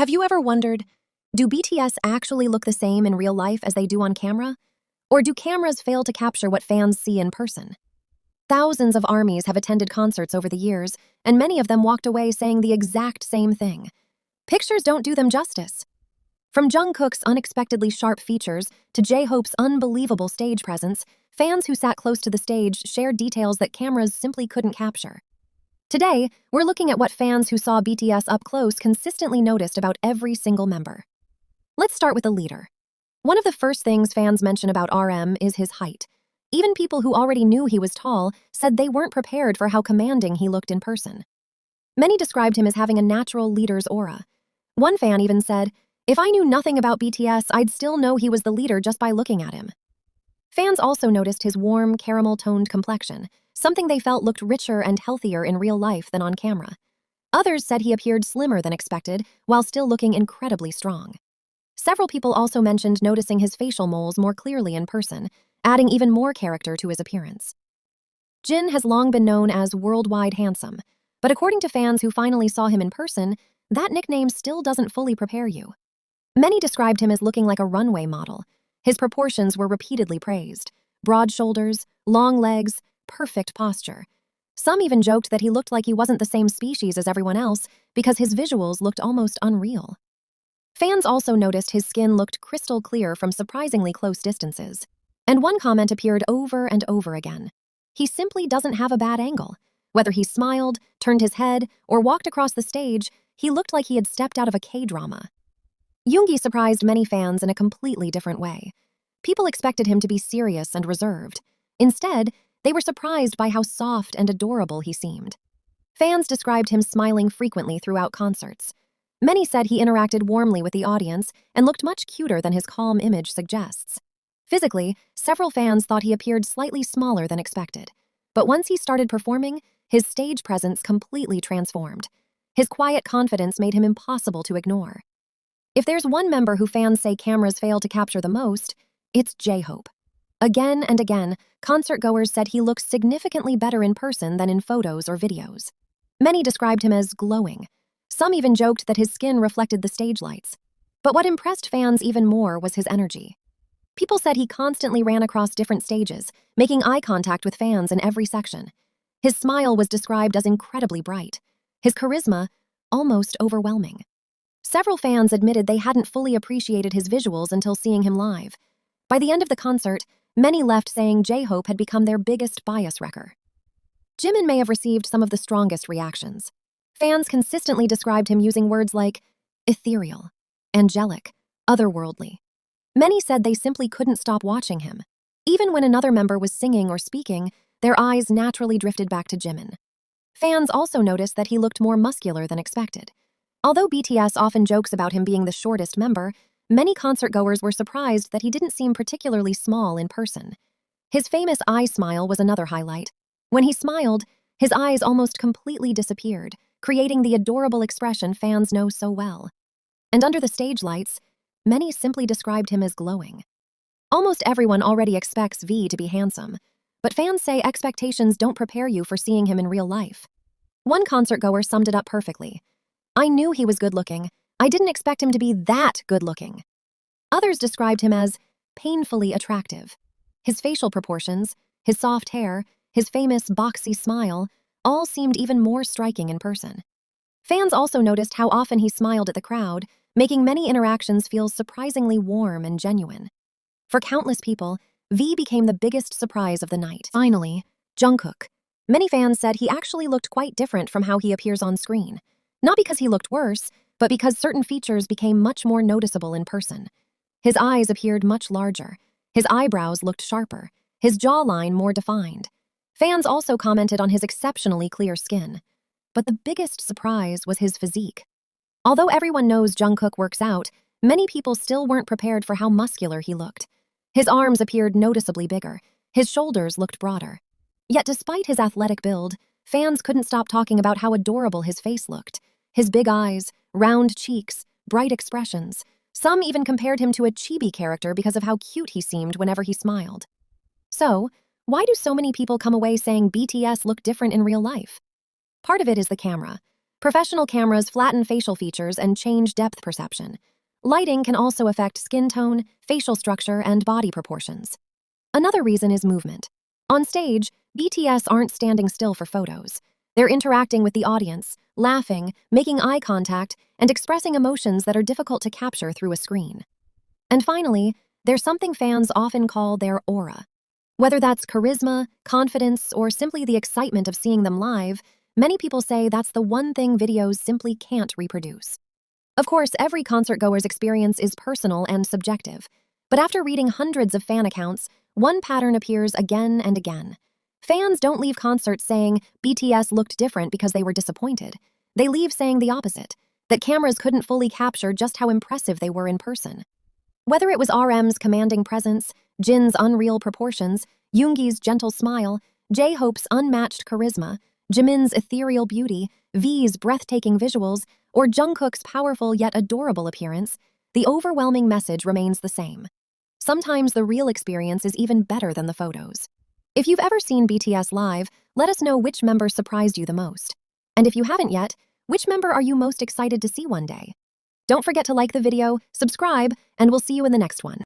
Have you ever wondered, do BTS actually look the same in real life as they do on camera? Or do cameras fail to capture what fans see in person? Thousands of ARMYs have attended concerts over the years, and many of them walked away saying the exact same thing. Pictures don't do them justice. From Jungkook's unexpectedly sharp features to J-Hope's unbelievable stage presence, fans who sat close to the stage shared details that cameras simply couldn't capture. Today, we're looking at what fans who saw BTS up close consistently noticed about every single member. Let's start with the leader. One of the first things fans mention about RM is his height. Even people who already knew he was tall said they weren't prepared for how commanding he looked in person. Many described him as having a natural leader's aura. One fan even said, "If I knew nothing about BTS, I'd still know he was the leader just by looking at him." Fans also noticed his warm, caramel-toned complexion, something they felt looked richer and healthier in real life than on camera. Others said he appeared slimmer than expected, while still looking incredibly strong. Several people also mentioned noticing his facial moles more clearly in person, adding even more character to his appearance. Jin has long been known as worldwide handsome, but according to fans who finally saw him in person, that nickname still doesn't fully prepare you. Many described him as looking like a runway model. His proportions were repeatedly praised: broad shoulders, long legs, perfect posture. Some even joked that he looked like he wasn't the same species as everyone else because his visuals looked almost unreal. Fans also noticed his skin looked crystal clear from surprisingly close distances. And one comment appeared over and over again: he simply doesn't have a bad angle. Whether he smiled, turned his head, or walked across the stage, he looked like he had stepped out of a K-drama. Yoongi surprised many fans in a completely different way. People expected him to be serious and reserved. Instead, they were surprised by how soft and adorable he seemed. Fans described him smiling frequently throughout concerts. Many said he interacted warmly with the audience and looked much cuter than his calm image suggests. Physically, several fans thought he appeared slightly smaller than expected. But once he started performing, his stage presence completely transformed. His quiet confidence made him impossible to ignore. If there's one member who fans say cameras fail to capture the most, it's J-Hope. Again and again, concert-goers said he looks significantly better in person than in photos or videos. Many described him as glowing. Some even joked that his skin reflected the stage lights. But what impressed fans even more was his energy. People said he constantly ran across different stages, making eye contact with fans in every section. His smile was described as incredibly bright. His charisma, almost overwhelming. Several fans admitted they hadn't fully appreciated his visuals until seeing him live. By the end of the concert, many left saying J-Hope had become their biggest bias wrecker. Jimin may have received some of the strongest reactions. Fans consistently described him using words like ethereal, angelic, otherworldly. Many said they simply couldn't stop watching him. Even when another member was singing or speaking, their eyes naturally drifted back to Jimin. Fans also noticed that he looked more muscular than expected. Although BTS often jokes about him being the shortest member, many concertgoers were surprised that he didn't seem particularly small in person. His famous eye smile was another highlight. When he smiled, his eyes almost completely disappeared, creating the adorable expression fans know so well. And under the stage lights, many simply described him as glowing. Almost everyone already expects V to be handsome, but fans say expectations don't prepare you for seeing him in real life. One concertgoer summed it up perfectly: "I knew he was good-looking. I didn't expect him to be that good-looking." Others described him as painfully attractive. His facial proportions, his soft hair, his famous boxy smile, all seemed even more striking in person. Fans also noticed how often he smiled at the crowd, making many interactions feel surprisingly warm and genuine. For countless people, V became the biggest surprise of the night. Finally, Jungkook. Many fans said he actually looked quite different from how he appears on screen. Not because he looked worse, but because certain features became much more noticeable in person. His eyes appeared much larger. His eyebrows looked sharper. His jawline more defined. Fans also commented on his exceptionally clear skin. But the biggest surprise was his physique. Although everyone knows Jungkook works out, many people still weren't prepared for how muscular he looked. His arms appeared noticeably bigger. His shoulders looked broader. Yet despite his athletic build, fans couldn't stop talking about how adorable his face looked. His big eyes, round cheeks, bright expressions. Some even compared him to a chibi character because of how cute he seemed whenever he smiled. So, why do so many people come away saying BTS look different in real life? Part of it is the camera. Professional cameras flatten facial features and change depth perception. Lighting can also affect skin tone, facial structure, and body proportions. Another reason is movement. On stage, BTS aren't standing still for photos. They're interacting with the audience, laughing, making eye contact, and expressing emotions that are difficult to capture through a screen. And finally, there's something fans often call their aura. Whether that's charisma, confidence, or simply the excitement of seeing them live, many people say that's the one thing videos simply can't reproduce. Of course, every concert-goer's experience is personal and subjective, but after reading hundreds of fan accounts, one pattern appears again and again. Fans don't leave concerts saying BTS looked different because they were disappointed. They leave saying the opposite, that cameras couldn't fully capture just how impressive they were in person. Whether it was RM's commanding presence, Jin's unreal proportions, Yoongi's gentle smile, J-Hope's unmatched charisma, Jimin's ethereal beauty, V's breathtaking visuals, or Jungkook's powerful yet adorable appearance, the overwhelming message remains the same. Sometimes the real experience is even better than the photos. If you've ever seen BTS live, let us know which member surprised you the most. And if you haven't yet, which member are you most excited to see one day? Don't forget to like the video, subscribe, and we'll see you in the next one.